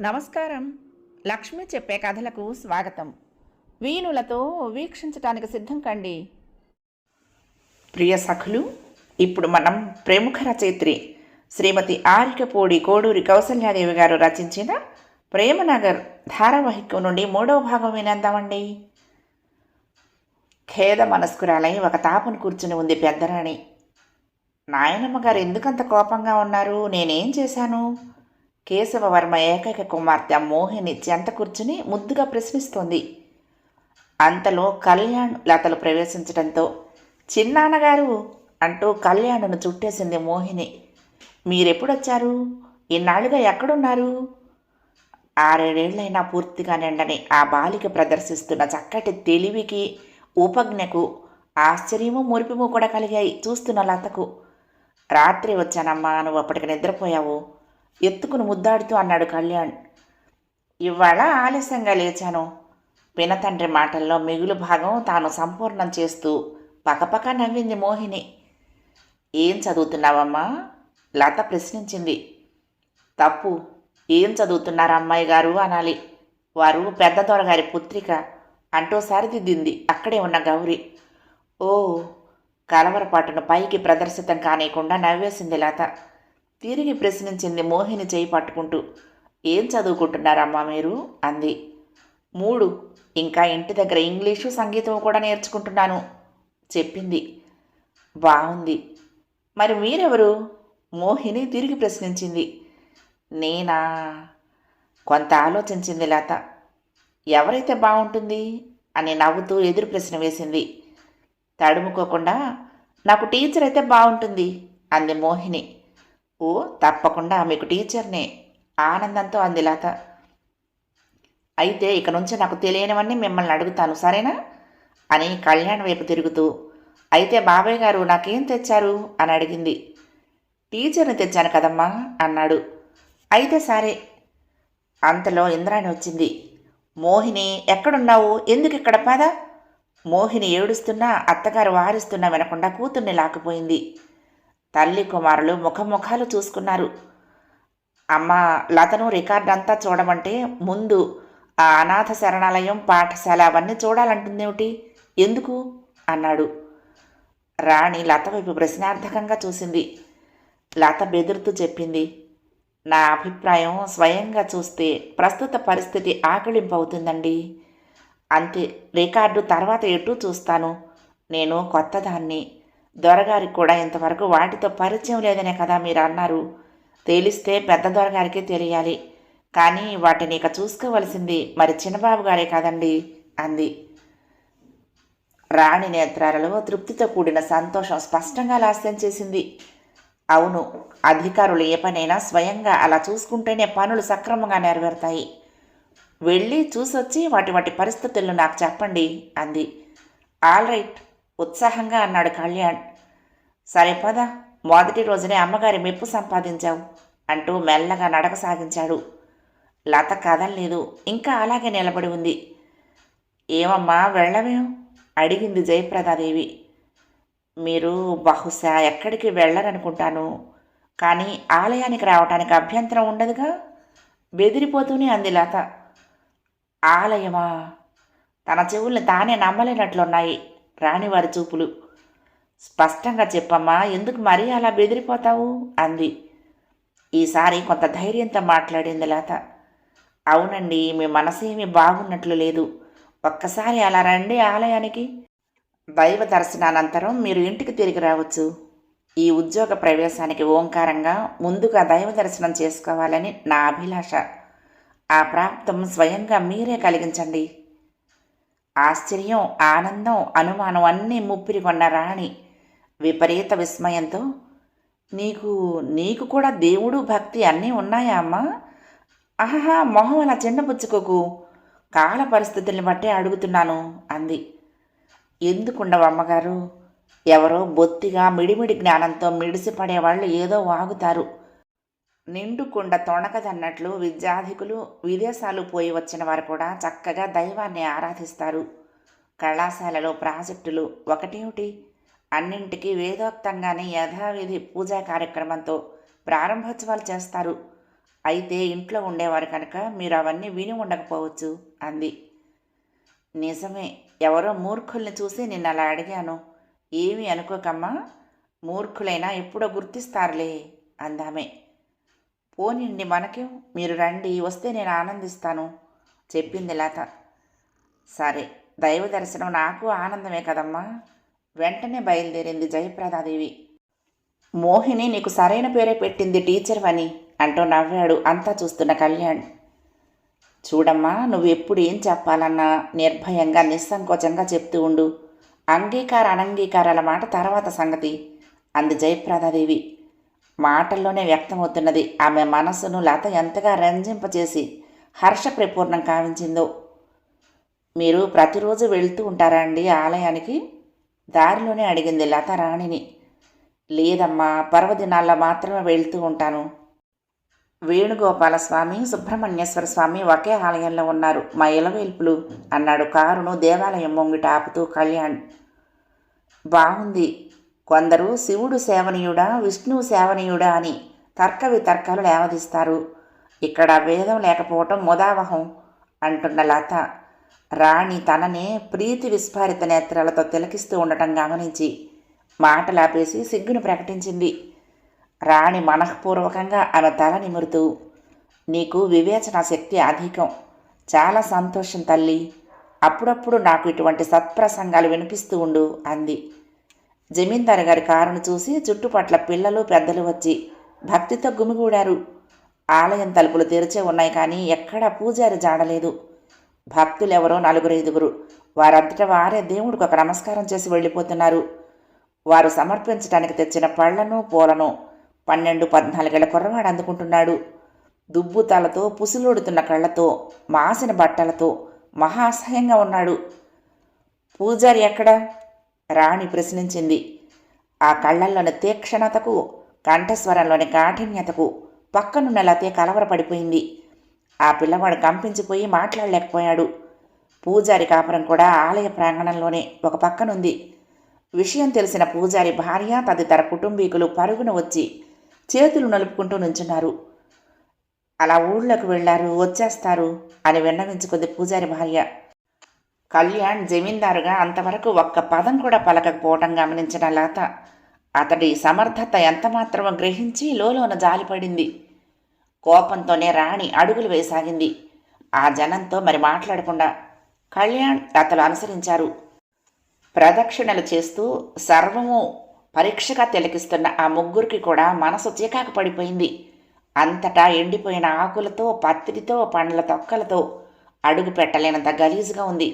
నమస్కారం. లక్ష్మి చెప్పే కథలకు స్వాగతం. వీణులతో వీక్షించటానికి సిద్ధం కండి. ప్రియ సఖులు, ఇప్పుడు మనం ప్రముఖ రచయిత్రి శ్రీమతి ఆరికపూడి కోడూరి కౌసల్యాదేవి గారు రచించిన ప్రేమనగర్ ధారావాహికం నుండి 3వ భాగం వినేద్దామండి. ఖేద మనస్కురాలై ఒక తాపును కూర్చుని ఉంది పెద్దరాణి. నాయనమ్మ గారు ఎందుకంత కోపంగా ఉన్నారు? నేనేం చేశాను? కేశవవర్మ ఏకైక కుమార్తె మోహిని చెంత కూర్చుని ముద్దుగా ప్రశ్నిస్తోంది. అంతలో కళ్యాణ్ లతలు ప్రవేశించడంతో చిన్నాన్నగారు అంటూ కళ్యాణ్ను చుట్టేసింది మోహిని. మీరెప్పుడొచ్చారు? ఇన్నాళ్ళుగా ఎక్కడున్నారు? 6-7 పూర్తిగా నిండని ఆ బాలిక ప్రదర్శిస్తున్న చక్కటి తెలివికి ఉపజ్ఞకు ఆశ్చర్యము మురిపిము కూడా కలిగాయి చూస్తున్న లతకు. రాత్రి వచ్చానమ్మా, నువ్వు అప్పటికి నిద్రపోయావు ఎత్తుకుని ముద్దాడుతూ అన్నాడు కళ్యాణ్. ఇవాళ ఆలస్యంగా లేచాను. పినతండ్రి మాటల్లో మిగులు భాగం తాను సంపూర్ణం చేస్తూ పకపక నవ్వింది మోహిని. ఏం చదువుతున్నావమ్మా? లత ప్రశ్నించింది. తప్పు. ఏం చదువుతున్నారు అమ్మాయి గారు అనాలి. వారు పెద్ద దొరగారి పుత్రిక అంటూ సరిదిద్దింది అక్కడే ఉన్న గౌరి. ఓ, కలవరపాటును పైకి ప్రదర్శితం కానియకుండా నవ్వేసింది లత. తిరిగి ప్రశ్నించింది మోహిని చేయి పట్టుకుంటూ. ఏం చదువుకుంటున్నారమ్మా మీరు అంది. 3. ఇంకా ఇంటి దగ్గర ఇంగ్లీషు సంగీతం కూడా నేర్చుకుంటున్నాను చెప్పింది. బాగుంది. మరి మీరెవరు? మోహిని తిరిగి ప్రశ్నించింది. నేనా? కొంత ఆలోచించింది లత. ఎవరైతే బాగుంటుంది అని నవ్వుతూ ఎదురు ప్రశ్న వేసింది. తడుముకోకుండా నాకు టీచర్ అయితే బాగుంటుంది అంది మోహిని. ఓ, తప్పకుండా మీకు టీచర్నే ఆనందంతో అంది లత. అయితే ఇక నుంచి నాకు తెలియనివన్నీ మిమ్మల్ని అడుగుతాను, సరేనా అని కళ్యాణ్ వైపు తిరుగుతూ. అయితే బాబాయ్ గారు నాకేం తెచ్చారు అని అడిగింది. టీచర్ని తెచ్చాను కదమ్మా అన్నాడు. అయితే సరే. అంతలో ఇంద్రాణి వచ్చింది. మోహిని ఎక్కడున్నావు? ఎందుకు ఇక్కడ? పద. మోహిని ఏడుస్తున్నా అత్తగారు వారిస్తున్నా వినకుండా కూతుర్ని లాక్కుపోయింది. తల్లి కుమారులు ముఖముఖాలు చూసుకున్నారు. అమ్మ, లతను రికార్డ్ అంతా చూడమంటే ముందు ఆ అనాథ శరణాలయం పాఠశాల అవన్నీ చూడాలంటుందేమిటి? ఎందుకు అన్నాడు. రాణి లత వైపు ప్రశ్నార్థకంగా చూసింది. లత బెదురుతూ చెప్పింది. నా అభిప్రాయం స్వయంగా చూస్తే ప్రస్తుత పరిస్థితి ఆకళింపవుతుందండి. అంతే, రికార్డు తర్వాత ఎటూ చూస్తాను. నేను కొత్తదాన్ని. దొరగారికి కూడా ఇంతవరకు వాటితో పరిచయం లేదనే కదా మీరు అన్నారు. తెలిస్తే పెద్ద దొరగారికి తెలియాలి. కానీ వాటిని ఇక చూసుకోవలసింది మరి చిన్నబాబు గారే కదండి అంది. రాణి నేత్రాలలో తృప్తితో కూడిన సంతోషం స్పష్టంగా లాస్యం చేసింది. అవును, అధికారులు ఏ పనైనా స్వయంగా అలా చూసుకుంటేనే పనులు సక్రమంగా నెరవేరుతాయి. వెళ్ళి చూసొచ్చి వాటి పరిస్థితులను నాకు చెప్పండి అంది. ఆల్ రైట్, ఉత్సాహంగా అన్నాడు కళ్యాణ్. సరే పద, మొదటి రోజునే అమ్మగారి మెప్పు సంపాదించావు అంటూ మెల్లగా నడక సాగించాడు. లత కదల్లేదు, ఇంకా అలాగే నిలబడి ఉంది. ఏమమ్మా, వెళ్ళవేం అడిగింది జయప్రదాదేవి. మీరు బహుశా ఎక్కడికి వెళ్ళరనుకుంటాను, కానీ ఆలయానికి రావటానికి అభ్యంతరం ఉండదుగా బెదిరిపోతూనే అంది లత. ఆలయమా? తన చెవుల్ని తానే నమ్మలేనట్లున్నాయి రాణివారి చూపులు. స్పష్టంగా చెప్పమ్మా, ఎందుకు మరీ అలా బెదిరిపోతావు అంది. ఈసారి కొంత ధైర్యంతో మాట్లాడింది లత. అవునండి, మీ మనసేమీ బాగున్నట్లు లేదు. ఒక్కసారి అలా రండి ఆలయానికి. దైవ దర్శనానంతరం మీరు ఇంటికి తిరిగి రావచ్చు. ఈ ఉద్యోగ ప్రవేశానికి ఓంకారంగా ముందుగా దైవ దర్శనం చేసుకోవాలని నా అభిలాష. ఆ ప్రాప్తం స్వయంగా మీరే కలిగించండి. ఆశ్చర్యం, ఆనందం, అనుమానం అన్నీ ముప్పిరి కొన్న రాణి విపరీత విస్మయంతో, నీకు కూడా దేవుడు భక్తి అన్నీ ఉన్నాయా అమ్మా? ఆహా, మొహం అలా చిన్నపుచ్చుకోకు, కాల పరిస్థితుల్ని బట్టే అడుగుతున్నాను అంది. ఎందుకుండవు అమ్మగారు? ఎవరో బొత్తిగా మిడిమిడి జ్ఞానంతో మిడిసిపడేవాళ్ళు ఏదో వాగుతారు. నిండుకుండ తొణకదన్నట్లు విద్యాధికులు, విదేశాలు పోయి వచ్చిన వారు కూడా చక్కగా దైవాన్ని ఆరాధిస్తారు. కళాశాలలో ప్రాజెక్టులు ఒకటేమిటి, అన్నింటికీ వేదోక్తంగానే యథావిధి పూజా కార్యక్రమంతో ప్రారంభోత్సవాలు చేస్తారు. అయితే ఇంట్లో ఉండేవారు కనుక మీరు అవన్నీ విని ఉండకపోవచ్చు అంది. నిజమే, ఎవరో మూర్ఖుల్ని చూసి నిన్న అలా అడిగాను. ఏమీ అనుకోకమ్మా, మూర్ఖులైనా ఎప్పుడో గుర్తిస్తారులే అందామె. పోనీండి మనకేం, మీరు రండి, వస్తే నేను ఆనందిస్తాను చెప్పింది లత. సరే, దైవ దర్శనం నాకు ఆనందమే కదమ్మా. వెంటనే బయలుదేరింది జయప్రదాదేవి. మోహిని నీకు సరైన పేరే పెట్టింది టీచర్ అని అంటూ నవ్వాడు అంతా చూస్తున్న కళ్యాణ్. చూడమ్మా, నువ్వు ఎప్పుడు ఏం చెప్పాలన్నా నిర్భయంగా నిస్సంకోచంగా చెప్తూ ఉండు. అంగీకార అనంగీకారాల మాట తర్వాత సంగతి అంది జయప్రదాదేవి. మాటల్లోనే వ్యక్తమవుతున్నది ఆమె మనస్సును లత ఎంతగా రంజింపచేసి హర్షప్రపూర్ణం కావించిందో. మీరు ప్రతిరోజు వెళ్తూ ఉంటారా అండి ఆలయానికి? దారిలోనే అడిగింది లత రాణిని. లేదమ్మా, పర్వదినాల్లో మాత్రమే వెళ్తూ ఉంటాను. వేణుగోపాలస్వామి, సుబ్రహ్మణ్యేశ్వర స్వామి ఒకే ఆలయంలో ఉన్నారు మా ఇలవేల్పులు అన్నాడు కారును దేవాలయం ముంగిట ఆపుతూ కళ్యాణ్. బాగుంది. కొందరు శివుడు సేవనీయుడా విష్ణువు సేవనీయుడా అని తర్క వితర్కాలు లేవదీస్తారు. ఇక్కడ భేదం లేకపోవటం ముదావహం అంటున్న లత రాణి తననే ప్రీతి విస్ఫారిత నేత్రాలతో తిలకిస్తూ ఉండటం గమనించి మాటలాపేసి సిగ్గును ప్రకటించింది. రాణి మనఃపూర్వకంగా ఆమె తల నిమురుతూ, నీకు వివేచన శక్తి అధికం. చాలా సంతోషం తల్లి. అప్పుడప్పుడు నాకు ఇటువంటి సత్ప్రసంగాలు వినిపిస్తూ ఉండు అంది. జమీందారు గారి కారును చూసి చుట్టుపట్ల పిల్లలు పెద్దలు వచ్చి భక్తితో గుమిగూడారు. ఆలయం తలుపులు తెరిచే ఉన్నాయి కానీ ఎక్కడా పూజారి జాడలేదు. భక్తులెవరో 4-5 వారంతటా వారే దేవుడికి ఒక నమస్కారం చేసి వెళ్ళిపోతున్నారు. వారు సమర్పించడానికి తెచ్చిన పళ్లను పూలను 12-14 కుర్రవాడు అందుకుంటున్నాడు. దుబ్బుతాలతో పుసులుడుతున్న కళ్ళతో మాసిన బట్టలతో మహాసహ్యంగా ఉన్నాడు. పూజారి ఎక్కడా? రాణి ప్రశ్నించింది. ఆ కళ్ళల్లోని తీక్షణతకు కంఠస్వరంలోని కాఠిన్యతకు పక్కనున్న లతే కలవరపడిపోయింది. ఆ పిల్లవాడు కంపించిపోయి మాట్లాడలేకపోయాడు. పూజారి కాపురం కూడా ఆలయ ప్రాంగణంలోనే ఒక పక్కనుంది. విషయం తెలిసిన పూజారి భార్య తదితర కుటుంబీకులు పరుగున వచ్చి చేతులు నలుపుకుంటూ నుంచున్నారు. అలా ఊళ్ళోకి వెళ్లారు, వచ్చేస్తారు అని విన్నవించుకుంది పూజారి భార్య. కళ్యాణ్ జమీందారుగా అంతవరకు ఒక్క పదం కూడా పలకకపోవటం గమనించిన లత అతడి సమర్థత ఎంతమాత్రమో గ్రహించి లోలోన జాలిపడింది. కోపంతోనే రాణి అడుగులు వేసాగింది. ఆ జనంతో మరి మాట్లాడకుండా కళ్యాణ్ లతలు అనుసరించారు. ప్రదక్షిణలు చేస్తూ సర్వము పరీక్షగా తిలకిస్తున్న ఆ ముగ్గురికి కూడా మనసు చీకాకు పడిపోయింది. అంతటా ఎండిపోయిన ఆకులతో, పత్తిరితో, పండ్ల తొక్కలతో అడుగు పెట్టలేనంత గలీజుగా ఉంది.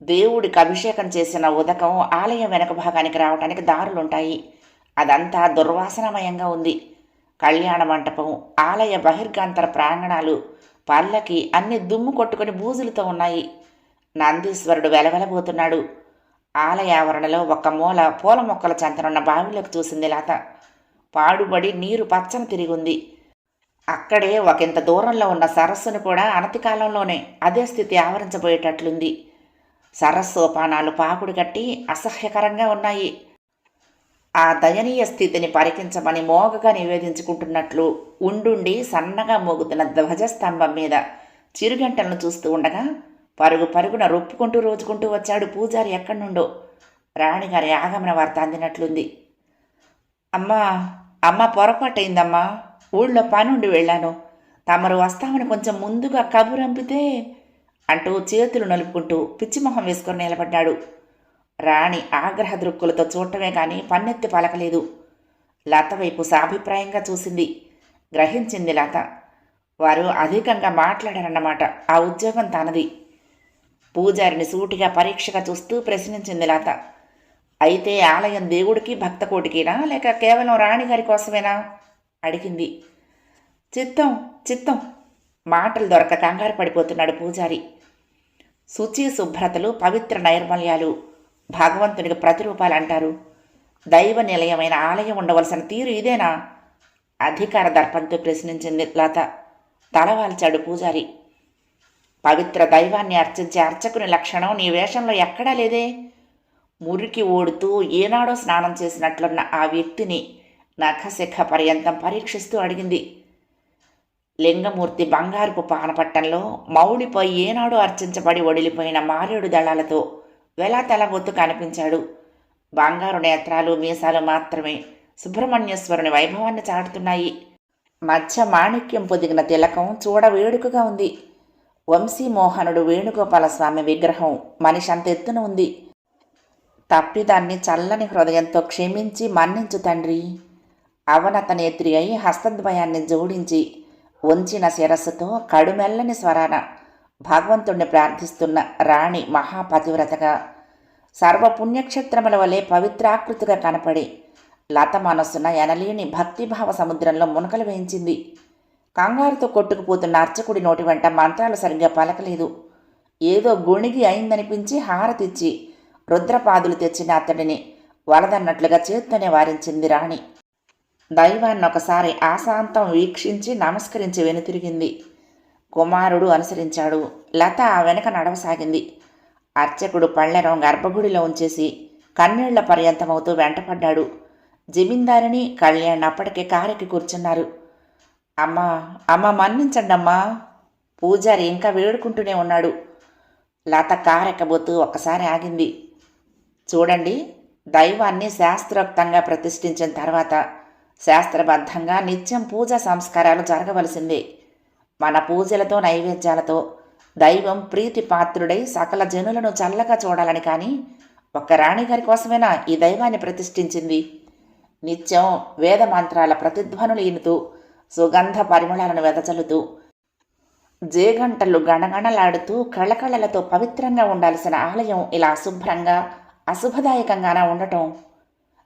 దేవుడికి అభిషేకం చేసిన ఉదకం ఆలయం వెనక భాగానికి రావటానికి దారులుంటాయి. అదంతా దుర్వాసనమయంగా ఉంది. కళ్యాణ మంటపం, ఆలయ బహిర్గాంతర ప్రాంగణాలు, పల్లకి అన్ని దుమ్ము కొట్టుకుని బూజులతో ఉన్నాయి. నందీశ్వరుడు వెలవెలబోతున్నాడు. ఆలయ ఆవరణలో ఒక మూల పూల మొక్కల చెంతనున్న బావిలోకి చూసింది లత. పాడుబడి నీరు పచ్చన తిరిగుంది. అక్కడే ఒకంత దూరంలో ఉన్న సరస్సును కూడా అనతి కాలంలోనే అదే స్థితి ఆవరించబోయేటట్లుంది. సరస్సోపానాలు పాకుడు కట్టి అసహ్యకరంగా ఉన్నాయి. ఆ దయనీయ స్థితిని పరికించమని మోగగా నివేదించుకుంటున్నట్లు ఉండుండి సన్నగా మోగుతున్న ధ్వజస్తంభం మీద చిరుగంటలను చూస్తూ ఉండగా పరుగు పరుగున రొప్పుకుంటూ రోజుకుంటూ వచ్చాడు పూజారి. ఎక్కడి నుండో రాణిగారి ఆగమన వార్త అందినట్లుంది. అమ్మా అమ్మ, పొరపాటైందమ్మా. ఊళ్ళో పనుండి వెళ్ళాను. తమరు వస్తామని కొంచెం ముందుగా కబురంపితే అంటూ చేతులు నలుపుకుంటూ పిచ్చిమొహం వేసుకొని నిలబడ్డాడు. రాణి ఆగ్రహ దృక్కులతో చూడటమే కానీ పన్నెత్తి పలకలేదు. లత వైపు సాభిప్రాయంగా చూసింది. గ్రహించింది లత. వారు అధికంగా మాట్లాడారన్నమాట. ఆ ఉద్యోగం తనది. పూజారిని సూటిగా పరీక్షగా చూస్తూ ప్రశ్నించింది లత. అయితే ఆలయం దేవుడికి భక్తకోటికినా లేక కేవలం రాణిగారి కోసమేనా అడిగింది. చిత్తం చిత్తం మాటలు దొరక కంగారు పడిపోతున్నాడు పూజారి. శుచి శుభ్రతలు, పవిత్ర నైర్మల్యాలు భగవంతునికి ప్రతిరూపాలు అంటారు. దైవ నిలయమైన ఆలయం ఉండవలసిన తీరు ఇదేనా? అధికార దర్పంతో ప్రశ్నించింది లత. తలవాల్చాడు పూజారి. పవిత్ర దైవాన్ని అర్చించే అర్చకుని లక్షణం నీ వేషంలో ఎక్కడా లేదే. మురికి ఓడుతూ ఏనాడో స్నానం చేసినట్లున్న ఆ వ్యక్తిని నఖశిఖ పర్యంతం పరీక్షిస్తూ అడిగింది. లింగమూర్తి బంగారుపు పానపట్టంలో మౌళిపై ఏనాడు అర్చించబడి ఒడిలిపోయిన మారేడు దళాలతో వెలాతెలబొత్తు కనిపించాడు. బంగారు నేత్రాలు మీసాలు మాత్రమే సుబ్రహ్మణ్యేశ్వరుని వైభవాన్ని చాటుతున్నాయి. మధ్య మాణిక్యం పొదిగిన తిలకం చూడ వేడుకగా ఉంది. వంశీమోహనుడు వేణుగోపాలస్వామి విగ్రహం మనిషంత ఎత్తున ఉంది. తప్పిదాన్ని చల్లని హృదయంతో క్షమించి మన్నించు తండ్రి. అవనత నేత్రి అయి హస్తద్వయాన్ని జోడించి వంచిన శిరస్సుతో కడుమెల్లని స్వరాన భగవంతుణ్ణి ప్రార్థిస్తున్న రాణి మహాపతివ్రతగా సర్వపుణ్యక్షేత్రముల వలె పవిత్రాకృతిగా కనపడి లత మనస్సున ఎనలేని భక్తిభావ సముద్రంలో మునకలు వేయించింది. కంగారుతో కొట్టుకుపోతున్న అర్చకుడి నోటి వెంట మంత్రాలు సరిగ్గా పలకలేదు. ఏదో గుణిగి అయిందనిపించి హారతిచ్చి రుద్రపాదులు తెచ్చిన అతడిని వలదన్నట్లుగా చేత్తోనే వారించింది రాణి. దైవాన్ని ఒకసారి ఆశాంతం వీక్షించి నమస్కరించి వెనుతిరిగింది. కుమారుడు అనుసరించాడు. లత ఆ వెనక నడవసాగింది. అర్చకుడు పళ్ళెరం గర్భగుడిలో ఉంచేసి కన్నీళ్ల పర్యంతమవుతూ వెంటపడ్డాడు. జమీందారిని కళ్యాణ్ అప్పటికే కారెక్కి కూర్చున్నారు. అమ్మా అమ్మ మన్నించండమ్మా. పూజారి ఇంకా వేడుకుంటూనే ఉన్నాడు. లత కారెక్కబోతూ ఒక్కసారి ఆగింది. చూడండి, దైవాన్ని శాస్త్రోక్తంగా ప్రతిష్ఠించిన తర్వాత శాస్త్రబద్ధంగా నిత్యం పూజా సంస్కారాలు జరగవలసిందే. మన పూజలతో నైవేద్యాలతో దైవం ప్రీతి పాత్రుడై సకల జనులను చల్లగా చూడాలని. కానీ ఒక్క రాణిగారి కోసమేనా ఈ దైవాన్ని ప్రతిష్ఠించింది? నిత్యం వేద మంత్రాల ప్రతిధ్వనులు ఈనుతూ సుగంధ పరిమళాలను వెదజల్లుతూ జేగంటలు గణగణలాడుతూ కళకళలతో పవిత్రంగా ఉండాల్సిన ఆలయం ఇలా అశుభ్రంగా అశుభదాయకంగానా ఉండటం?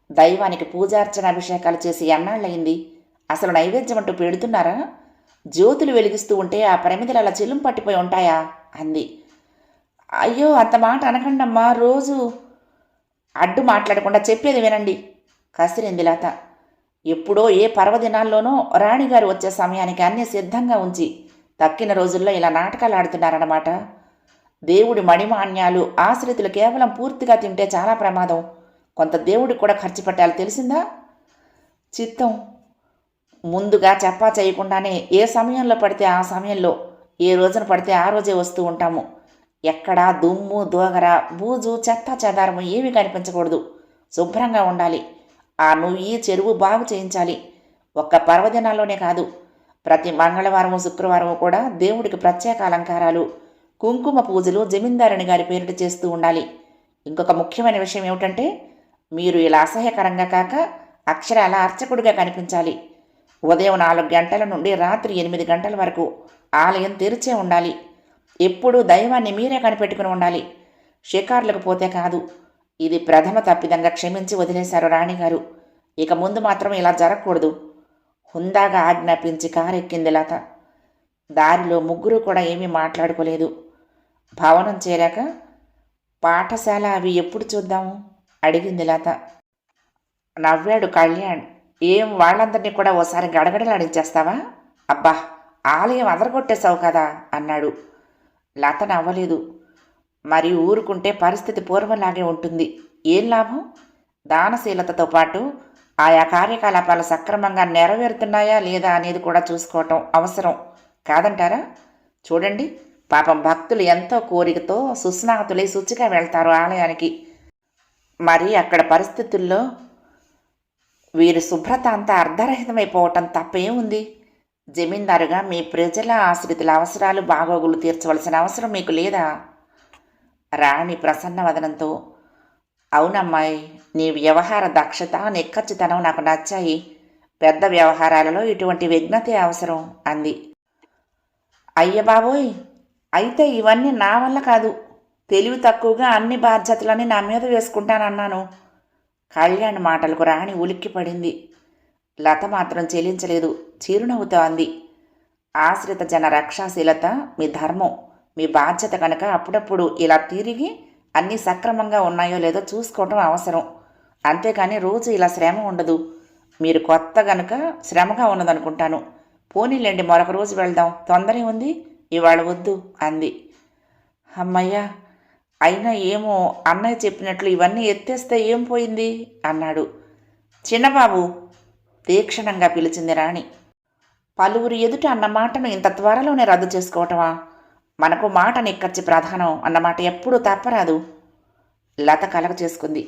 దైవానికి పూజార్చన అభిషేకాలు చేసి ఎన్నాళ్ళయింది? అసలు నైవేద్యం అంటూ పెడుతున్నారా? జ్యోతులు వెలిగిస్తూ ఉంటే ఆ ప్రమిదలు అలా చిల్లుం పట్టిపోయి ఉంటాయా? అంది. అయ్యో, అంత మాట అనకండమ్మా. రోజు అడ్డు మాట్లాడకుండా చెప్పేది వినండి, కసిరింది లత. ఎప్పుడో ఏ పర్వదినాల్లోనో రాణిగారు వచ్చే సమయానికి అన్నీ సిద్ధంగా ఉంచి తక్కిన రోజుల్లో ఇలా నాటకాలు ఆడుతున్నారన్నమాట. దేవుడి మణిమాన్యాలు ఆశ్రితులు కేవలం పూర్తిగా తింటే చాలా ప్రమాదం. కొంత దేవుడికి కూడా ఖర్చు పెట్టాలి, తెలిసిందా? చిత్తం. ముందుగా చెప్పా చేయకుండానే ఏ సమయంలో పడితే ఆ సమయంలో, ఏ రోజున పడితే ఆ రోజే వస్తూ ఉంటాము. ఎక్కడా దుమ్ము దోగర బూజు చెత్త చెదారము ఏమీ కనిపించకూడదు. శుభ్రంగా ఉండాలి. ఆ నుయ్యి చెరువు బాగు చేయించాలి. ఒక్క పర్వదినాల్లోనే కాదు, ప్రతి మంగళవారము శుక్రవారము కూడా దేవుడికి ప్రత్యేక అలంకారాలు, కుంకుమ పూజలు జమీందారుని గారి పేరిట చేస్తూ ఉండాలి. ఇంకొక ముఖ్యమైన విషయం ఏమిటంటే, మీరు ఇలా అసహ్యకరంగా కాక అక్షరాల అర్చకుడిగా కనిపించాలి. ఉదయం 4 గంటల నుండి రాత్రి 8 గంటల వరకు ఆలయం తెరిచే ఉండాలి. ఎప్పుడూ దైవాన్ని మీరే కనిపెట్టుకుని ఉండాలి. షికార్లకు పోతే కాదు. ఇది ప్రథమ తప్పిదంగా క్షమించి వదిలేశారు రాణిగారు. ఇక ముందు మాత్రం ఇలా జరగకూడదు. హుందాగా ఆజ్ఞాపించి కారెక్కింది లత. దారిలో ముగ్గురు కూడా ఏమీ మాట్లాడుకోలేదు. భవనం చేరాక పాఠశాల అవి ఎప్పుడు చూద్దాము అడిగింది లత. నవ్వాడు కళ్యాణ్. ఏం వాళ్ళందరినీ కూడా ఓసారి గడగడలాడించేస్తావా? అబ్బా, ఆలయం అదరగొట్టేశావు కదా అన్నాడు. లత నవ్వలేదు. మరి ఊరుకుంటే పరిస్థితి పూర్వంలాగే ఉంటుంది. ఏం లాభం? దానశీలతతో పాటు ఆయా కార్యకలాపాలు సక్రమంగా నెరవేరుతున్నాయా లేదా అనేది కూడా చూసుకోవటం అవసరం కాదంటారా? చూడండి, పాపం భక్తులు ఎంతో కోరికతో సుస్నాతులై శుచిగా వెళ్తారు ఆలయానికి. మరి అక్కడ పరిస్థితుల్లో వీరి శుభ్రత అంతా అర్ధరహితమైపోవటం తప్పేముంది? జమీందారుగా మీ ప్రజల ఆశ్రితుల అవసరాలు బాగోగులు తీర్చవలసిన అవసరం మీకు లేదా? రాణి ప్రసన్న వదనంతో, అవునమ్మాయి, నీ వ్యవహార దక్షత నిక్కచ్చితనం నాకు నచ్చాయి. పెద్ద వ్యవహారాలలో ఇటువంటి విఘ్నతే అవసరం అంది. అయ్య బాబోయ్, అయితే ఇవన్నీ నా వల్ల కాదు. తెలివి తక్కువగా అన్ని బాధ్యతలని నా మీద వేసుకుంటానన్నాను. కళ్యాణ్ మాటలకు రాణి ఉలిక్కిపడింది. లత మాత్రం చెల్లించలేదు. చిరునవ్వుతో అంది. ఆశ్రిత జన రక్షాశీలత మీ ధర్మం, మీ బాధ్యత కనుక అప్పుడప్పుడు ఇలా తిరిగి అన్నీ సక్రమంగా ఉన్నాయో లేదో చూసుకోవటం అవసరం. అంతేకాని రోజు ఇలా శ్రమ ఉండదు. మీరు కొత్త గనుక శ్రమగా ఉన్నదనుకుంటాను. పోనీలేండి, మరొక రోజు వెళ్దాం, తొందరే ఉంది, ఇవాళ వద్దు అంది. అమ్మయ్యా, అయినా ఏమో అన్నయ్య చెప్పినట్లు ఇవన్నీ ఎత్తేస్తే ఏం పోయింది అన్నాడు. చిన్నబాబు తీక్షణంగా పిలిచింది రాణి. పలువురు ఎదుట అన్న మాటను ఇంత త్వరలోనే రద్దు చేసుకోవటమా? మనకు మాట నిక్కచ్చి ప్రధానం అన్నమాట ఎప్పుడూ తప్పరాదు. లత కలగ చేసుకుంది.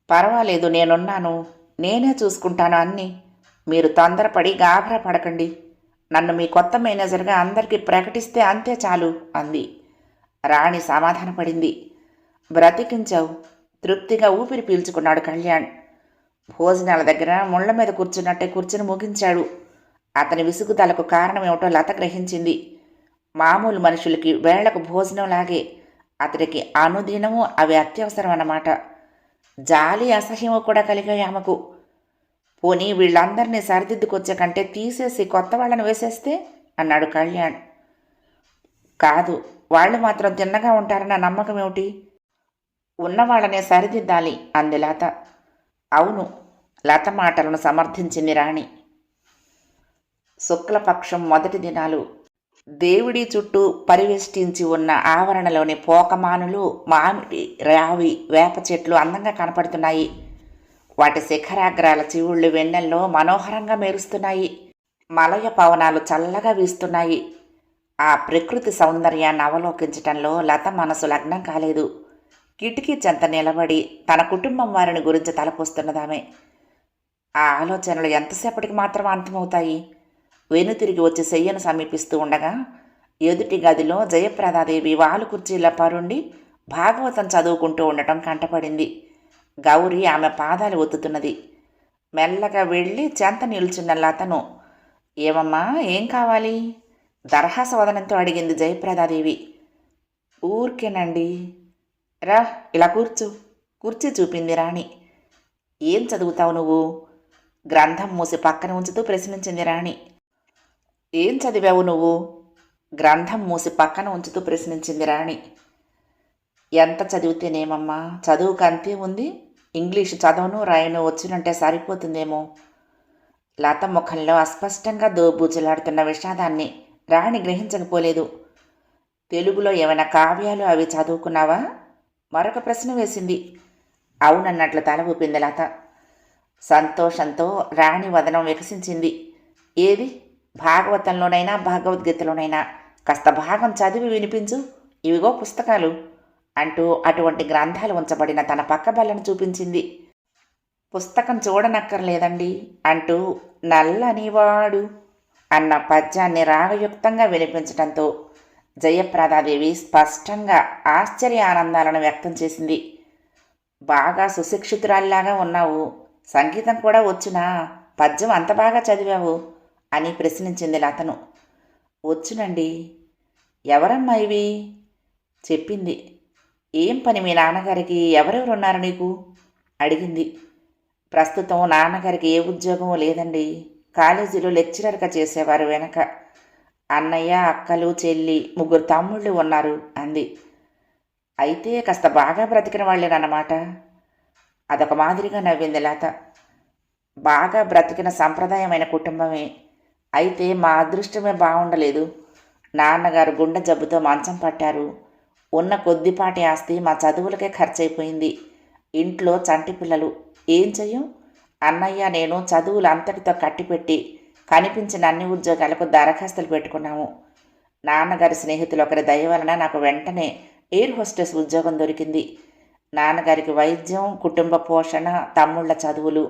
పర్వాలేదు, నేనున్నాను, నేనే చూసుకుంటాను అన్నీ. మీరు తొందరపడి గాభరా పడకండి. నన్ను మీ కొత్త మేనేజర్గా అందరికీ ప్రకటిస్తే అంతే చాలు అంది. రాణి సమాధానపడింది. బ్రతికించావు. తృప్తిగా ఊపిరి పీల్చుకున్నాడు కళ్యాణ్. భోజనాల దగ్గర ముళ్ల మీద కూర్చున్నట్టే కూర్చుని ముగించాడు. అతని విసుగుదలకు కారణమేమిటో లత గ్రహించింది. మామూలు మనుషులకి వేళ్లకు భోజనంలాగే అతడికి అనుదినము అవి అత్యవసరం అన్నమాట. జాలి అసహ్యము కూడా కలిగాయి ఆమెకు. పోనీ వీళ్ళందరినీ సరిదిద్దుకొచ్చే కంటే తీసేసి కొత్త వాళ్ళని వేసేస్తే అన్నాడు కళ్యాణ్. కాదు, వాళ్ళు మాత్రం తిన్నగా ఉంటారన్న నమ్మకం ఏమిటి? ఉన్నవాళ్ళనే సరిదిద్దాలి అంది లత. అవును, లత మాటలను సమర్థించింది రాణి. శుక్లపక్షం మొదటి దినాలు. దేవుడి చుట్టూ పరివేష్టించి ఉన్న ఆవరణలోని పోకమానులు, మామిడి, రావి, వేప చెట్లు అందంగా కనపడుతున్నాయి. వాటి శిఖరాగ్రాల చివుళ్ళు వెన్నెల్లో మనోహరంగా మెరుస్తున్నాయి. మలయ పవనాలు చల్లగా వీస్తున్నాయి. ఆ ప్రకృతి సౌందర్యాన్ని అవలోకించటంలో లత మనసు లగ్నం కాలేదు. కిటికీ చెంత నిలబడి తన కుటుంబం వారిని గురించి తలపోస్తున్నదామె. ఆ ఆలోచనలు ఎంతసేపటికి మాత్రం అంతమవుతాయి? వెనుతిరిగి వచ్చి శయ్యను సమీపిస్తూ ఉండగా ఎదుటి గదిలో జయప్రదాదేవి వాలు కుర్చీల పరుండి భాగవతం చదువుకుంటూ ఉండటం కంటపడింది. గౌరి ఆమె పాదాలు ఒత్తుతున్నది. మెల్లగా వెళ్ళి చెంత నిల్చున్న లతను, ఏమమ్మా, ఏం కావాలి? దరహాసవదనంతో అడిగింది జయప్రదాదేవి. ఊరికేనండి. రా, ఇలా కూర్చో. కుర్చీ చూపింది రాణి. ఏం చదువుతావు నువ్వు? గ్రంథం మూసి పక్కన ఉంచుతూ ప్రశ్నించింది రాణి. ఏం చదివావు నువ్వు? గ్రంథం మూసి పక్కన ఉంచుతూ ప్రశ్నించింది రాణి. ఎంత చదివితేనేమమ్మా, చదువుకు అంతే ఉంది. ఇంగ్లీషు చదవను రాయను వచ్చినంటే సరిపోతుందేమో. లత ముఖంలో అస్పష్టంగా దోబూచులాడుతున్న విషాదాన్ని రాణి గ్రహించకపోలేదు. తెలుగులో ఏమైనా కావ్యాలు అవి చదువుకున్నావా? మరొక ప్రశ్న వేసింది. అవునన్నట్లు తల ఊపింది లత. సంతోషంతో రాణి వదనం వికసించింది. ఏది, భాగవతంలోనైనా భగవద్గీతలోనైనా కాస్త భాగం చదివి వినిపించు. ఇవిగో పుస్తకాలు అంటూ అటువంటి గ్రంథాలు ఉంచబడిన తన పక్క బల్లను చూపించింది. పుస్తకం చూడనక్కర్లేదండి అంటూ నల్లనివాడు అన్న పద్యాన్ని రాగయుక్తంగా వినిపించటంతో జయప్రదాదేవి స్పష్టంగా ఆశ్చర్య ఆనందాలను వ్యక్తం చేసింది. బాగా సుశిక్షితురాల్లాగా ఉన్నావు. సంగీతం కూడా వచ్చునా? పద్యం అంత బాగా చదివావు అని ప్రశ్నించింది లతను. వచ్చునండి. ఎవరమ్మా ఇవి? చెప్పింది. ఏం పని మీ నాన్నగారికి? ఎవరెవరున్నారు నీకు? అడిగింది. ప్రస్తుతం నాన్నగారికి ఏ ఉద్యోగమూ లేదండి. కాలేజీలో లెక్చరర్గా చేసేవారు. వెనక అన్నయ్య, అక్కలు, చెల్లి, 3 తమ్ముళ్ళు ఉన్నారు అంది. అయితే కాస్త బాగా బ్రతికిన వాళ్ళేనన్నమాట. అదొక మాదిరిగా నవ్వింది లత. బాగా బ్రతికిన సంప్రదాయమైన కుటుంబమే. అయితే మా అదృష్టమే బాగుండలేదు. నాన్నగారు గుండె జబ్బుతో మంచం పట్టారు. ఉన్న కొద్దిపాటి ఆస్తి మా చదువులకే ఖర్చయిపోయింది. ఇంట్లో చంటి పిల్లలు. ఏం చెయ్యం? అన్నయ్య నేను చదువులు అంతటితో కట్టిపెట్టి కనిపించిన అన్ని ఉద్యోగాలకు దరఖాస్తులు పెట్టుకున్నాము. నాన్నగారి స్నేహితులు ఒకరి దయ వలన నాకు వెంటనే ఎయిర్ హోస్టెస్ ఉద్యోగం దొరికింది. నాన్నగారికి వైద్యం, కుటుంబ పోషణ, తమ్ముళ్ల చదువులు,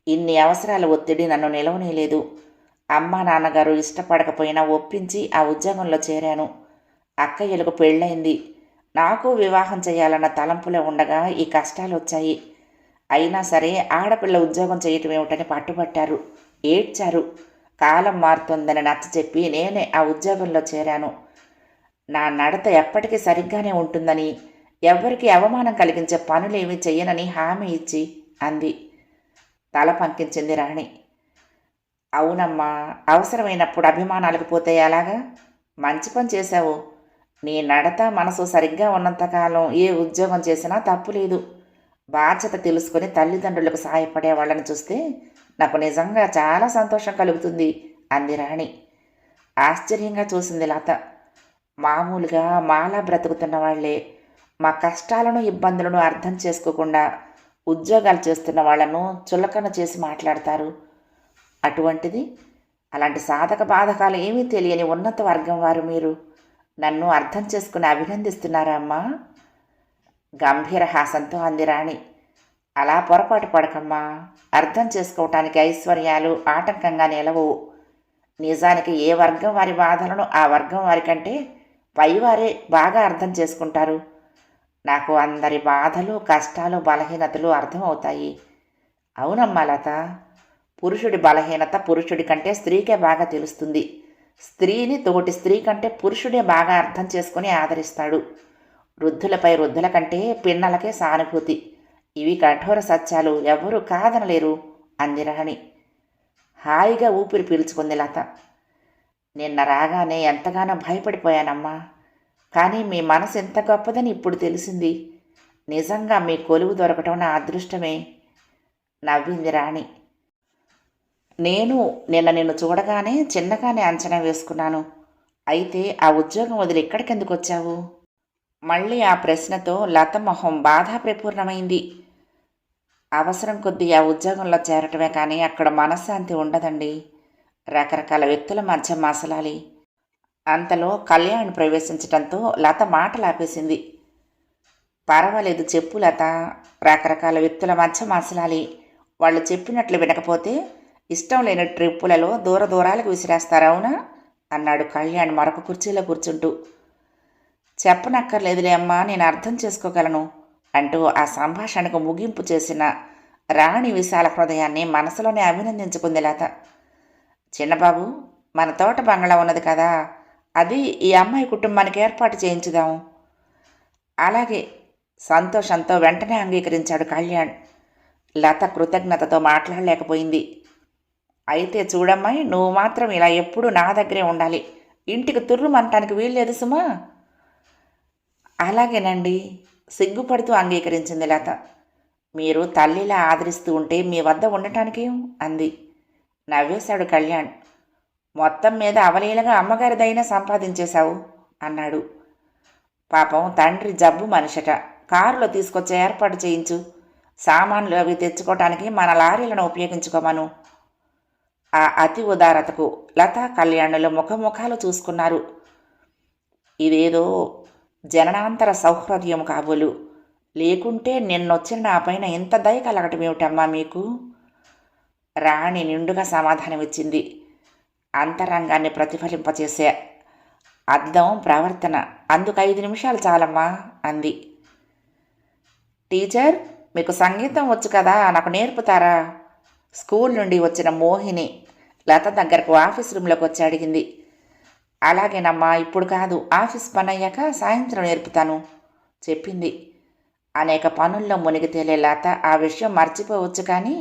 ఇన్ని అవసరాల ఒత్తిడి నన్ను నిలవనీయలేదు. అమ్మ నాన్నగారు ఇష్టపడకపోయినా ఒప్పించి ఆ ఉద్యోగంలో చేరాను. అక్కయ్యలకు పెళ్ళయింది. నాకు వివాహం చేయాలన్న తలంపులో ఉండగా ఈ కష్టాలు వచ్చాయి. అయినా సరే ఆడపిల్ల ఉద్యోగం చేయటం ఏమిటని పట్టుబట్టారు. ఏడ్చారు. కాలం మారుతుందని నచ్చచెప్పి నేనే ఆ ఉద్యోగంలో చేరాను. నా నడత ఎప్పటికీ సరిగ్గానే ఉంటుందని, ఎవ్వరికీ అవమానం కలిగించే పనులేమీ చెయ్యనని హామీ ఇచ్చి అంది. తల పంకించింది రాణి. అవునమ్మా, అవసరమైనప్పుడు అభిమానాలకు పోతే ఎలాగా? మంచి పని చేశావు. నీ నడత మనసు సరిగ్గా ఉన్నంతకాలం ఏ ఉద్యోగం చేసినా తప్పులేదు. బాధ్యత తెలుసుకొని తల్లిదండ్రులకు సాయపడే వాళ్ళని చూస్తే నాకు నిజంగా చాలా సంతోషం కలుగుతుంది అంది రాణి. ఆశ్చర్యంగా చూసింది లత. మామూలుగా మాలా బ్రతుకుతున్న వాళ్లే మా కష్టాలను, ఇబ్బందులను అర్థం చేసుకోకుండా ఉద్యోగాలు చేస్తున్న వాళ్లను చులకన చేసి మాట్లాడతారు. అటువంటిది అలాంటి సాధక బాధకాలు ఏమీ తెలియని ఉన్నత వర్గం వారు మీరు నన్ను అర్థం చేసుకుని అభినందిస్తున్నారా అమ్మా? గంభీర హాసంతో అంది రాణి. అలా పొరపాటు పడకమ్మా. అర్థం చేసుకోవటానికి ఐశ్వర్యాలు ఆటంకంగా నిలవవు. నిజానికి ఏ వర్గం వారి బాధలను ఆ వర్గం వారికంటే పైవారే బాగా అర్థం చేసుకుంటారు. నాకు అందరి బాధలు కష్టాలు బలహీనతలు అర్థమవుతాయి. అవునమ్మా లత, పురుషుడి బలహీనత పురుషుడి కంటే స్త్రీకే బాగా తెలుస్తుంది. స్త్రీని తోటి స్త్రీ కంటే పురుషుడే బాగా అర్థం చేసుకుని ఆదరిస్తాడు. వృద్ధులపై వృద్ధుల కంటే పిన్నలకే సానుభూతి. ఇవి కఠోర సత్యాలు, ఎవరూ కాదనలేరు అంది రాణి. హాయిగా ఊపిరి పీల్చుకుంది లత. నిన్న రాగానే ఎంతగానో భయపడిపోయానమ్మా. కానీ మీ మనసు ఎంత గొప్పదని ఇప్పుడు తెలిసింది. నిజంగా మీ కొలువు దొరకటం నా అదృష్టమే నవ్వింది రాణి. నేను నిన్ను చూడగానే చిన్నగానే అంచనా వేసుకున్నాను. అయితే ఆ ఉద్యోగం వదిలి ఇక్కడికెందుకు వచ్చావు? మళ్ళీ ఆ ప్రశ్నతో లత మొహం బాధాప్రపూర్ణమైంది. అవసరం కొద్దీ ఆ ఉద్యోగంలో చేరటమే కానీ అక్కడ మనశ్శాంతి ఉండదండి. రకరకాల వ్యక్తుల మధ్య మసలాలి. అంతలో కళ్యాణ్ ప్రవేశించటంతో లత మాటలాపేసింది. పర్వాలేదు చెప్పు లత. రకరకాల వ్యక్తుల మధ్య మసలాలి. వాళ్ళు చెప్పినట్లు వినకపోతే ఇష్టం లేని ట్రిప్పులలో దూర దూరాలకు విసిరేస్తారు, అవునా? అన్నాడు కళ్యాణ్ మరొక కుర్చీలో కూర్చుంటూ. చెప్పనక్కర్లేదులే అమ్మా, నేను అర్థం చేసుకోగలను అంటూ ఆ సంభాషణకు ముగింపు చేసిన రాణి విశాల హృదయాన్ని మనసులోనే అభినందించుకుంది లత. చిన్నబాబు, మన తోట బంగళా ఉన్నది కదా, అది ఈ అమ్మాయి కుటుంబానికి ఏర్పాటు చేయించుదాం. అలాగే సంతోషంతో వెంటనే అంగీకరించాడు కళ్యాణ్. లత కృతజ్ఞతతో మాట్లాడలేకపోయింది. అయితే చూడమ్మాయి, నువ్వు మాత్రం ఇలా ఎప్పుడూ నా దగ్గరే ఉండాలి. ఇంటికి తుర్రుమంటానికి వీల్లేదు సుమా. అలాగేనండి సిగ్గుపడుతూ అంగీకరించింది లత. మీరు తల్లిలా ఆదరిస్తూ ఉంటే మీ వద్ద ఉండటానికి అంది. నవ్వేశాడు కళ్యాణ్. మొత్తం మీద అవలీలగా అమ్మగారిదైనా సంపాదించేశావు అన్నాడు. పాపం తండ్రి జబ్బు మనిషట. కారులో తీసుకొచ్చే ఏర్పాటు చేయించు. సామాన్లు అవి తెచ్చుకోవటానికి మన లారీలను ఉపయోగించుకోమను. ఆ అతి ఉదారతకు లత కళ్యాణులు ముఖముఖాలు చూసుకున్నారు. ఇదేదో జననాంతర సౌహృద్యం కాబోలు. లేకుంటే నిన్నొచ్చిన నా పైన ఇంత దయ కలగటమేమిటమ్మా మీకు? రాణి నిండుగా సమాధానమిచ్చింది. అంతరంగాన్ని ప్రతిఫలింపచేసే అద్దం ప్రవర్తన. అందుకు 5 నిమిషాలు చాలమ్మా అంది. టీచర్, మీకు సంగీతం వచ్చు కదా, నాకు నేర్పుతారా? స్కూల్ నుండి వచ్చిన మోహిని లత దగ్గరకు ఆఫీస్ రూమ్లోకి వచ్చి అడిగింది. అలాగేనమ్మా, ఇప్పుడు కాదు, ఆఫీస్ పని అయ్యాక సాయంత్రం నేర్పుతాను చెప్పింది. అనేక పనుల్లో మునిగి తేలే లత ఆ విషయం మర్చిపోవచ్చు, కానీ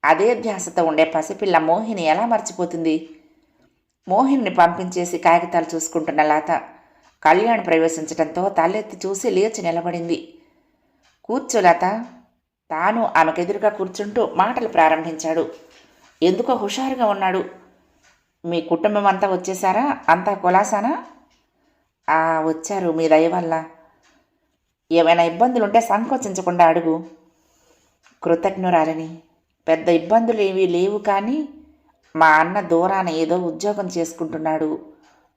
అదే ధ్యాసతో ఉండే పసిపిల్ల మోహిని ఎలా మర్చిపోతుంది? మోహిని పంపించేసి కాగితాలు చూసుకుంటున్న లత కళ్యాణ్ ప్రవేశించడంతో తలెత్తి చూసి లేచి నిలబడింది. కూర్చో లత. తాను ఆమెకెదురుగా కూర్చుంటూ మాటలు ప్రారంభించాడు. ఎందుకో హుషారుగా ఉన్నాడు. మీ కుటుంబం అంతా వచ్చేసారా? అంతా కులాసానా? వచ్చారు, మీ దయ వల్ల. ఏమైనా ఇబ్బందులుంటే సంకోచించకుండా అడుగు. కృతజ్ఞురాలని. పెద్ద ఇబ్బందులు ఏవీ లేవు, కానీ మా అన్న దూరాన ఏదో ఉద్యోగం చేసుకుంటున్నాడు.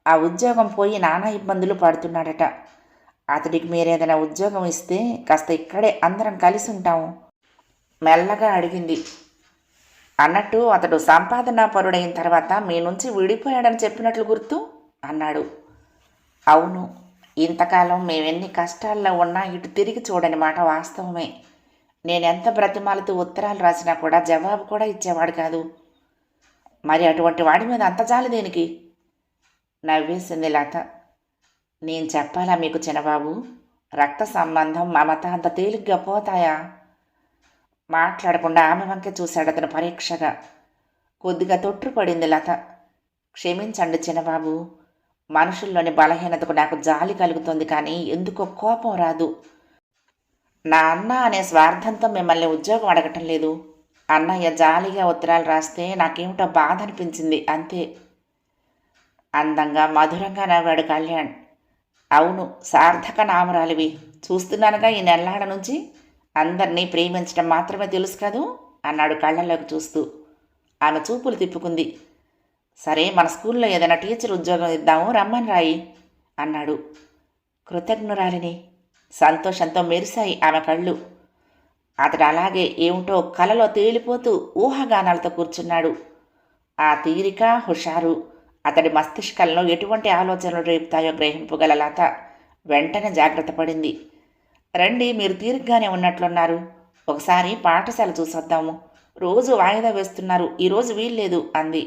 ఆ ఉద్యోగం పోయి నానా ఇబ్బందులు పడుతున్నాడట. అతడికి మీరేదైనా ఉద్యోగం ఇస్తే కాస్త ఇక్కడే అందరం కలిసి ఉంటాము మెల్లగా అడిగింది. అన్నట్టు అతడు సంపాదనా పరుడైన తర్వాత మీ నుంచి విడిపోయాడని చెప్పినట్లు గుర్తు అన్నాడు. అవును, ఇంతకాలం మేమెన్ని కష్టాల్లో ఉన్నా ఇటు తిరిగి చూడని మాట వాస్తవమే. నేనెంత బ్రతిమాలతో ఉత్తరాలు రాసినా కూడా జవాబు కూడా ఇచ్చేవాడు కాదు. మరి అటువంటి వాడి మీద అంత జాలి దేనికి? నవ్వేసింది లత. నేను చెప్పాలా మీకు చిన్నబాబు, రక్త సంబంధం మమత అంత తేలిగ్గా పోతాయా? మాట్లాడకుండా ఆమె వంకే చూశాడు అతను పరీక్షగా. కొద్దిగా తొట్టుపడింది లత. క్షమించండి చిన్నబాబు, మనుషుల్లోని బలహీనతకు నాకు జాలి కలుగుతుంది, కానీ ఎందుకో కోపం రాదు. నా అన్న అనే స్వార్థంతో మిమ్మల్ని ఉద్యోగం అడగటం లేదు. అన్నయ్య జాలిగా ఉత్తరాలు రాస్తే నాకేమిటో బాధ అనిపించింది, అంతే. అందంగా మధురంగా నవ్వాడు కళ్యాణ్. అవును, సార్థక నామరాలివి. చూస్తున్నానుగా ఈ నెల్లాడ నుంచి. అందరినీ ప్రేమించడం మాత్రమే తెలుసు కదూ అన్నాడు కళ్ళల్లోకి చూస్తూ. ఆమె చూపులు తిప్పుకుంది. సరే మన స్కూల్లో ఏదైనా టీచర్ ఉద్యోగం ఇద్దాము రమ్మని రాయి అన్నాడు. కృతజ్ఞురాలిని. సంతోషంతో మెరిశాయి ఆమె కళ్ళు. అతడు అలాగే ఏమిటో కలలో తేలిపోతూ ఊహాగానాలతో కూర్చున్నాడు. ఆ తీరిక, హుషారు అతడి మస్తిష్కంలో ఎటువంటి ఆలోచనలు రేపుతాయో గ్రహింపుగల లత వెంటనే జాగ్రత్త పడింది. రండి, మీరు తీరిగ్గానే ఉన్నట్లున్నారు. ఒకసారి పాఠశాల చూసొద్దాము. రోజు వాయిదా వేస్తున్నారు, ఈరోజు వీల్లేదు అంది.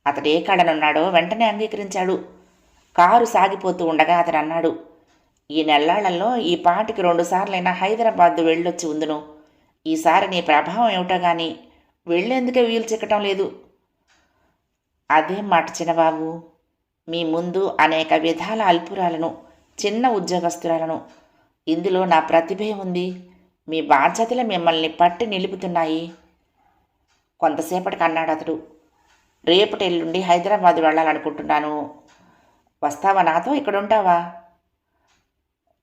అతడు ఏ కాడనున్నాడో వెంటనే అంగీకరించాడు. కారు సాగిపోతూ ఉండగా అతడు అన్నాడు, ఈ నెల్లాళ్లలో ఈ పాటికి 2 సార్లైనా హైదరాబాద్ వెళ్ళొచ్చి ఉందును. ఈసారి నీ ప్రభావం ఏమిటో గాని వెళ్ళేందుకే వీలు చిక్కటం లేదు. అదేం మాట చిన్నబాబు, మీ ముందు అనేక విధాల అల్పురాలను, చిన్న ఉద్యోగస్తురాలను. ఇందులో నా ప్రతిభే ఉంది. మీ బాధ్యతలు మిమ్మల్ని పట్టి నిలుపుతున్నాయి. కొంతసేపటికి అన్నాడు అతడు. రేపటి ఎల్లుండి హైదరాబాద్ వెళ్ళాలనుకుంటున్నాను. వస్తావా నాతో? ఇక్కడ ఉంటావా?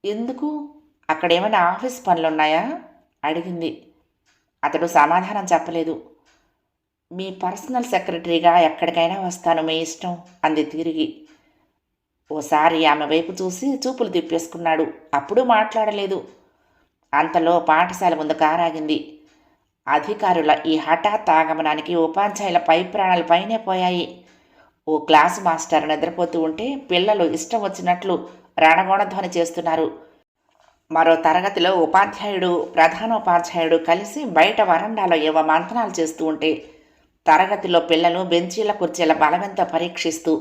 ఎందుకు? అక్కడేమైనా ఆఫీస్ పనులున్నాయా అడిగింది. అతడు సమాధానం చెప్పలేదు. మీ పర్సనల్ సెక్రటరీగా ఎక్కడికైనా వస్తాను, మీ ఇష్టం అంది తిరిగి. ఓసారి ఆమె వైపు చూసి చూపులు తిప్పేసుకున్నాడు. అప్పుడు మాట్లాడలేదు. అంతలో పాఠశాల ముందు కారాగింది. అధికారుల ఈ హఠాత్ ఆగమనానికి ఉపాధ్యాయుల పై ప్రాణాలు పైనే పోయాయి. ఓ క్లాసు మాస్టర్ నిద్రపోతూ ఉంటే పిల్లలు ఇష్టం వచ్చినట్లు రణగొణధ్వని చేస్తున్నారు. మరో తరగతిలో ఉపాధ్యాయుడు, ప్రధానోపాధ్యాయుడు కలిసి బయట వరండాలో ఏవో మంతనాలు చేస్తూ ఉంటే తరగతిలో పిల్లలు బెంచీల కుర్చీల బలమెంతో పరీక్షిస్తూ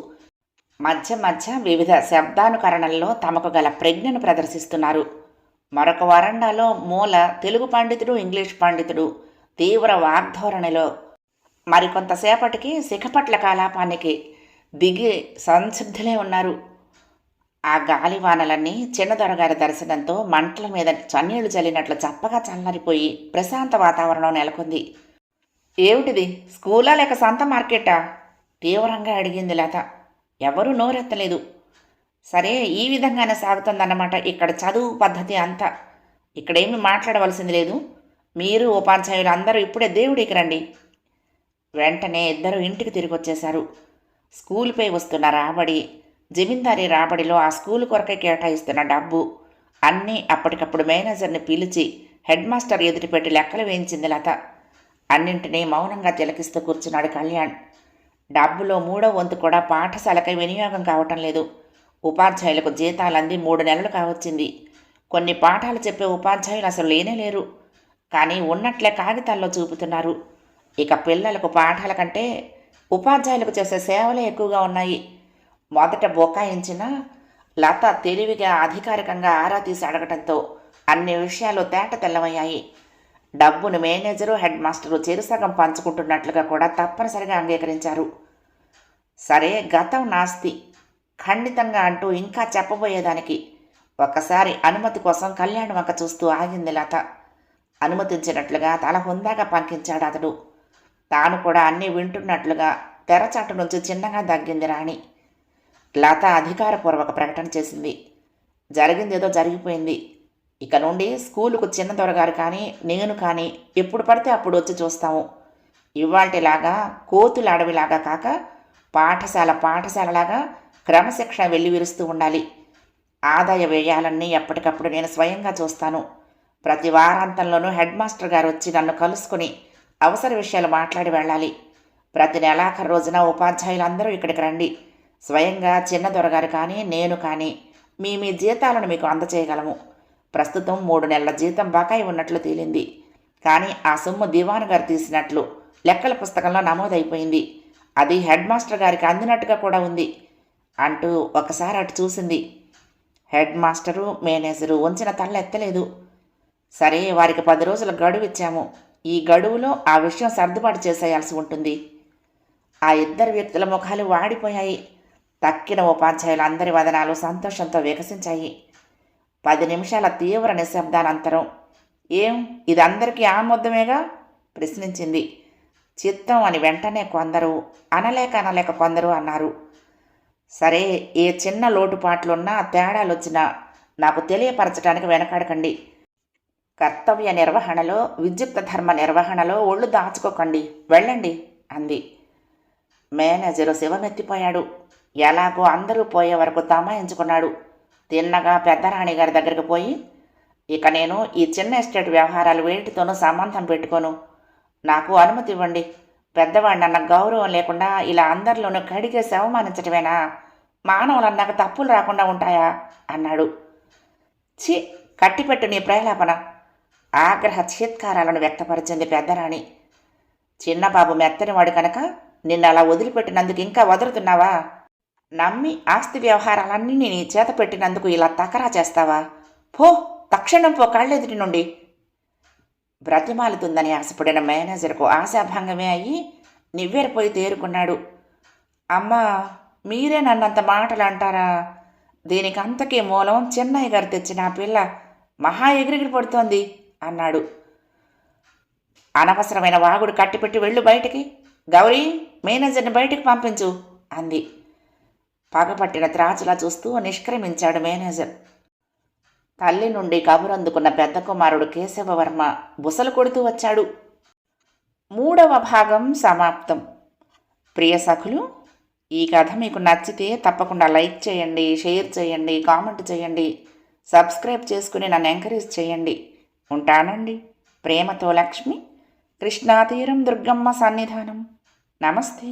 మధ్య మధ్య వివిధ శబ్దానుకరణల్లో తమకు గల ప్రజ్ఞను ప్రదర్శిస్తున్నారు. మరొక వరండాలో మూల తెలుగు పండితుడు, ఇంగ్లీష్ పండితుడు తీవ్ర వాగ్ధోరణిలో మరికొంతసేపటికి శిఖపట్ల కలాపానికి దిగి సంసిద్ధులే ఉన్నారు. ఆ గాలివానలన్నీ చిన్నదొరగారి దర్శనంతో మంటల మీద చన్నీళ్లు చల్లినట్లు చప్పగా చల్లారిపోయి ప్రశాంత వాతావరణం నెలకొంది. ఏమిటిది, స్కూలా లేక సంత మార్కెటా? తీవ్రంగా అడిగింది లత. ఎవరూ నోరెత్తలేదు. సరే, ఈ విధంగానే సాగుతుందన్నమాట ఇక్కడ చదువు పద్ధతి అంతా. ఇక్కడేమీ మాట్లాడవలసింది లేదు. మీరు ఉపాధ్యాయులు అందరూ ఇప్పుడే దేవుడికి రండి. వెంటనే ఇద్దరు ఇంటికి తిరిగి వచ్చేశారు. స్కూల్పై వస్తున్న రాబడి, జమీందారీ రాబడిలో ఆ స్కూలు కొరకే కేటాయిస్తున్న డబ్బు అన్నీ అప్పటికప్పుడు మేనేజర్ని పిలిచి హెడ్ మాస్టర్ ఎదుటి పెట్టి లెక్కలు వేయించింది లత. అన్నింటినీ మౌనంగా తిలకిస్తూ కూర్చున్నాడు కళ్యాణ్. డబ్బులో 3వ వంతు కూడా పాఠశాలకై వినియోగం కావటం లేదు. ఉపాధ్యాయులకు జీతాలు అంది 3 నెలలు కావచ్చింది. కొన్ని పాఠాలు చెప్పే ఉపాధ్యాయులు అసలు లేనే లేరు. కానీ ఉన్నట్లే కాగితాల్లో చూపుతున్నారు. ఇక పిల్లలకు పాఠాల కంటే ఉపాధ్యాయులకు చేసే సేవలే ఎక్కువగా ఉన్నాయి. మొదట బొకాయించిన లత తెలివిగా అధికారికంగా ఆరా తీసి అడగటంతో అన్ని విషయాలు తేట తెల్లమయ్యాయి. డబ్బును మేనేజరు, హెడ్ మాస్టరు చెరుసగం పంచుకుంటున్నట్లుగా కూడా తప్పనిసరిగా అంగీకరించారు. సరే, గతం నాస్తి ఖండితంగా అంటూ ఇంకా చెప్పబోయేదానికి ఒక్కసారి అనుమతి కోసం కళ్యాణ్ వంక చూస్తూ ఆగింది లత. అనుమతించినట్లుగా తల హుందాగా పంకించాడు అతడు. తాను కూడా అన్నీ వింటున్నట్లుగా తెరచాటు నుంచి చిన్నగా దగ్గింది రాణి. లత అధికారపూర్వక ప్రకటన చేసింది. జరిగిందేదో జరిగిపోయింది. ఇక నుండి స్కూలుకు చిన్న దొరగారు కానీ నేను కానీ ఎప్పుడు పడితే అప్పుడు వచ్చి చూస్తాము. ఇవాల్టిలాగా కోతుల అడవిలాగా కాక పాఠశాలలాగా క్రమశిక్షణ వెళ్ళి విరుస్తూ ఉండాలి. ఆదాయ వ్యయాలన్నీ ఎప్పటికప్పుడు నేను స్వయంగా చూస్తాను. ప్రతి వారాంతంలోనూ హెడ్ మాస్టర్ గారు వచ్చి నన్ను కలుసుకుని అవసర విషయాలు మాట్లాడి వెళ్ళాలి. ప్రతి నెలాఖరు రోజున ఉపాధ్యాయులందరూ ఇక్కడికి రండి. స్వయంగా చిన్న దొరగారు కానీ నేను కానీ మీ జీతాలను మీకు అందచేయగలము. ప్రస్తుతం 3 నెలల జీతం బకాయి ఉన్నట్లు తేలింది. కానీ ఆ సొమ్ము దివాను గారు తీసినట్లు లెక్కల పుస్తకంలో నమోదైపోయింది. అది హెడ్ మాస్టర్ గారికి అందినట్టుగా కూడా ఉంది అంటూ ఒకసారి అటు చూసింది. హెడ్ మాస్టరు, మేనేజరు వంచిన తల్ల ఎత్తలేదు. సరే, వారికి 10 రోజుల గడువు ఇచ్చాము. ఈ గడువులో ఆ విషయం సర్దుబాటు చేసేయాల్సి ఉంటుంది. ఆ ఇద్దరు వ్యక్తుల ముఖాలు వాడిపోయాయి. తక్కిన ఉపాధ్యాయులందరి వదనాలు సంతోషంతో వికసించాయి. 10 నిమిషాల తీవ్ర నిశ్శబ్దానంతరం ఏం ఇది అందరికీ ఆమోదమేగా ప్రశ్నించింది. చిత్తం అని వెంటనే కొందరు, అనలేక కొందరు అన్నారు. సరే, ఏ చిన్న లోటుపాట్లున్నా తేడాలొచ్చినా నాకు తెలియపరచడానికి వెనకాడకండి. కర్తవ్య నిర్వహణలో, విద్యుక్త ధర్మ నిర్వహణలో ఒళ్ళు దాచుకోకండి, వెళ్ళండి అంది. మేనేజరు శివమెత్తిపోయాడు. ఎలాగో అందరూ పోయే వరకు తమాయించుకున్నాడు. తిన్నగా పెద్దరాణి గారి దగ్గరికి పోయి, ఇక నేను ఈ చిన్న ఎస్టేట్ వ్యవహారాలు వేటితోనూ సంబంధం పెట్టుకోను. నాకు అనుమతి ఇవ్వండి. పెద్దవాడినన్న గౌరవం లేకుండా ఇలా అందరిలోనూ కడిగేసి అవమానించటమేనా? మానవులన్నాక తప్పులు రాకుండా ఉంటాయా అన్నాడు. ఛీ, కట్టిపెట్టు నీ ప్రలాపన! ఆగ్రహ చిత్కారాలను వ్యక్తపరిచింది పెద్దరాణి. చిన్నబాబు మెత్తనివాడు కనుక నిన్ను అలా వదిలిపెట్టినందుకు ఇంకా వదులుతున్నావా? నమ్మి ఆస్తి వ్యవహారాలన్నీ నీ చేత పెట్టినందుకు ఇలా తకరా చేస్తావా? పో, తక్షణం పో, కళ్ళెదుటి నుండి! బ్రతిమాలుతుందని ఆశపడిన మేనేజర్కు ఆశాభంగమే అయ్యి నివ్వెరపోయి తేరుకున్నాడు. అమ్మా, మీరే నన్నంత మాటలు అంటారా? దీనికి అంతకీ మూలం చిన్నయ్య గారు తెచ్చిన ఆ పిల్ల మహా ఎగిరిగిరి పడుతోంది అన్నాడు. అనవసరమైన వాగుడు కట్టిపెట్టి వెళ్ళు బయటికి. గౌరీ, మేనేజర్ని బయటికి పంపించు అంది. పగపట్టిన త్రాచులా చూస్తూ నిష్క్రమించాడు మేనేజర్. తల్లి నుండి కబురందుకున్న పెద్ద కుమారుడు కేశవవర్మ బుసలు కొడుతూ వచ్చాడు. 3వ భాగం సమాప్తం. ప్రియ సఖులు, ఈ కథ మీకు నచ్చితే తప్పకుండా లైక్ చేయండి, షేర్ చేయండి, కామెంట్ చేయండి, సబ్స్క్రైబ్ చేసుకుని నన్ను ఎంకరేజ్ చేయండి. ఉంటానండి. ప్రేమతో లక్ష్మి, కృష్ణాతీరం దుర్గమ్మ సన్నిధానం. నమస్తే.